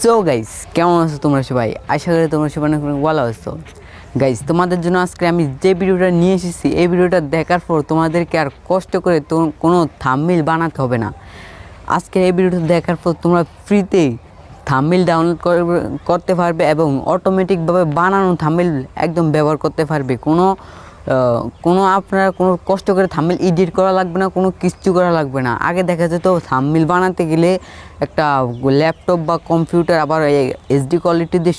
So guys, কেমন আছো তোমরা সবাই? আশা করি তোমরা সবাই অনেক ভালো আছো। গাইস, তোমাদের জন্য আজকে আমি যে ভিডিওটা নিয়ে এসেছি, এই ভিডিওটা দেখার পর তোমাদেরকে আর কষ্ট করে কোনো থাম্বনেইল বানাতে হবে না। আজকে এই ভিডিওটা দেখার পর তোমরা ফ্রিতেই থাম্বনেইল ডাউনলোড করতে পারবে এবং অটোমেটিকভাবে বানানো থাম্বনেইল একদম ব্যবহার করতে পারবে। আপনারা কোনো কষ্ট করে থাম্বনেইল এডিট করা লাগবে না, কোনো কিচ্ছু করা লাগবে না। আগে দেখা যেত থাম্বনেইল বানাতে গেলে একটা ল্যাপটপ বা কম্পিউটার আবার এইচডি কোয়ালিটি দিয়ে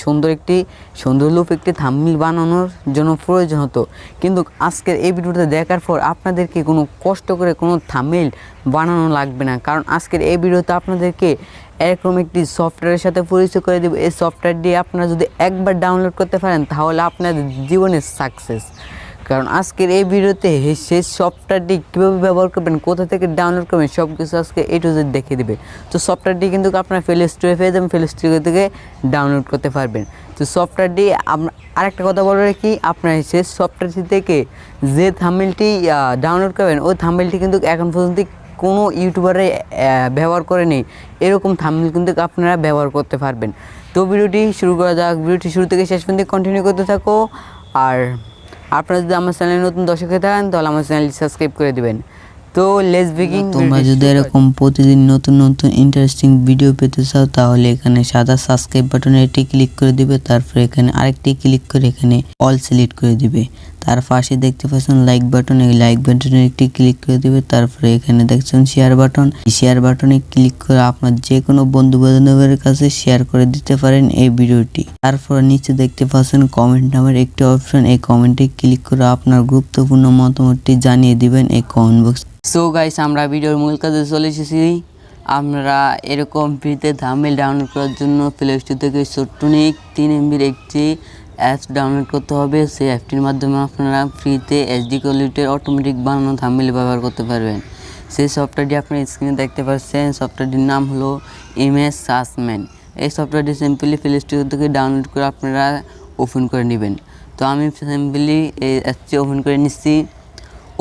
সুন্দর লুক একটি থাম্বনেইল বানানোর জন্য প্রয়োজন হতো। কিন্তু আজকের এই ভিডিওটা দেখার পর আপনাদেরকে কোনো কষ্ট করে কোনো থাম্বনেইল বানানো লাগবে না, কারণ আজকের এই ভিডিওতে আপনাদেরকে এরকম একটি সফটওয়্যারের সাথে পরিচয় করে দেব। এই সফটওয়্যার দিয়ে আপনারা যদি একবার ডাউনলোড করতে পারেন তাহলে আপনাদের জীবনের সাকসেস। কারণ আজকের এই ভিডিওতে সেই সফটওয়্যারটি কীভাবে ব্যবহার করবেন, কোথা থেকে ডাউনলোড করবেন, সব কিছু আজকে A to Z দেখিয়ে দেবে। তো সফটওয়্যারটি কিন্তু আপনার প্লে স্টোরে পেয়ে যাবেন, প্লে স্টোর থেকে ডাউনলোড করতে পারবেন। তো সফটওয়্যারটি আরেকটা কথা বলে রাখি, আপনার সেই সফটওয়্যারটি থেকে যে থাম্বনেইলটি ডাউনলোড করবেন, ওই থাম্বনেইলটি কিন্তু এখন পর্যন্ত কোনো ইউটিউবারে ব্যবহার করে নেই। এরকম থাম্বনেইল কিন্তু আপনারা ব্যবহার করতে পারবেন। তো ভিডিওটি শুরু করা যাক। ভিডিওটি শুরু থেকে শেষ পর্যন্ত কন্টিনিউ করতে থাকো। আর আপনারা যদি আমার চ্যানেলে নতুন দর্শক হয়ে থাকেন তাহলে আমার চ্যানেলটি সাবস্ক্রাইব করে দেবেন। তো লেটস বিগিন। তোমরা যদি এরকম প্রতিদিন নতুন নতুন ইন্টারেস্টিং ভিডিও পেতে চাও তাহলে এখানে সাদা সাবস্ক্রাইব বাটনে একটি ক্লিক করে দিবে, তারপর এখানে আরেকটি ক্লিক করে এখানে অল সিলেক্ট করে দিবে। তার পাশে দেখতে পাচ্ছেন লাইক বাটন, এই লাইক বাটনে একটি ক্লিক করে দিবে। তারপরে এখানে দেখছেন শেয়ার বাটন, শেয়ার বাটনে ক্লিক করে আপনার যে কোনো বন্ধু বান্ধবের কাছে শেয়ার করে দিতে পারেন এই ভিডিওটি। তারপর নিচে দেখতে পাচ্ছেন কমেন্ট নামের একটি অপশন, এই কমেন্টে ক্লিক করে আপনার গুরুত্বপূর্ণ মতামতটি জানিয়ে দিবেন এই কমেন্ট বক্স। সো গাইস, আমরা ভিডিওর মূল কাজে চলে এসেছি। আমরা এরকম ফ্রিতে থাম্বনেইল ডাউনলোড করার জন্য প্লে স্টোর থেকে ছোট্টনিক 3 MB একটি অ্যাপস ডাউনলোড করতে হবে। সেই অ্যাপটির মাধ্যমে আপনারা ফ্রিতে এইচডি কোয়ালিটির অটোমেটিক বানানো থাম্বনেইল ব্যবহার করতে পারবেন। সেই সফটওয়্যারটি আপনার স্ক্রিনে দেখতে পাচ্ছেন। সফটওয়্যারটির নাম হলো ইমেজ সাসম্যান। এই সফটওয়্যারটি সিম্পলি প্লে স্টোর থেকে ডাউনলোড করে আপনারা ওপেন করে নেবেন। তো আমি সিম্পলি এই অ্যাপটি ওপেন করে নিচ্ছি।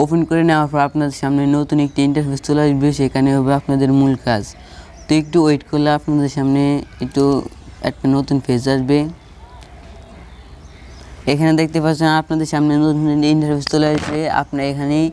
ওপেন করে নেওয়ার পর আপনাদের সামনে নতুন একটি ইন্টারফেস চলে আসবে, সেখানে হবে আপনাদের মূল কাজ। তো একটু ওয়েট করলে আপনাদের সামনে একটু একটা নতুন পেজ আসবে। এখানে দেখতে পাচ্ছেন আপনাদের সামনে নতুন ইন্টারফেস চলে আসবে। আপনারা এখানেই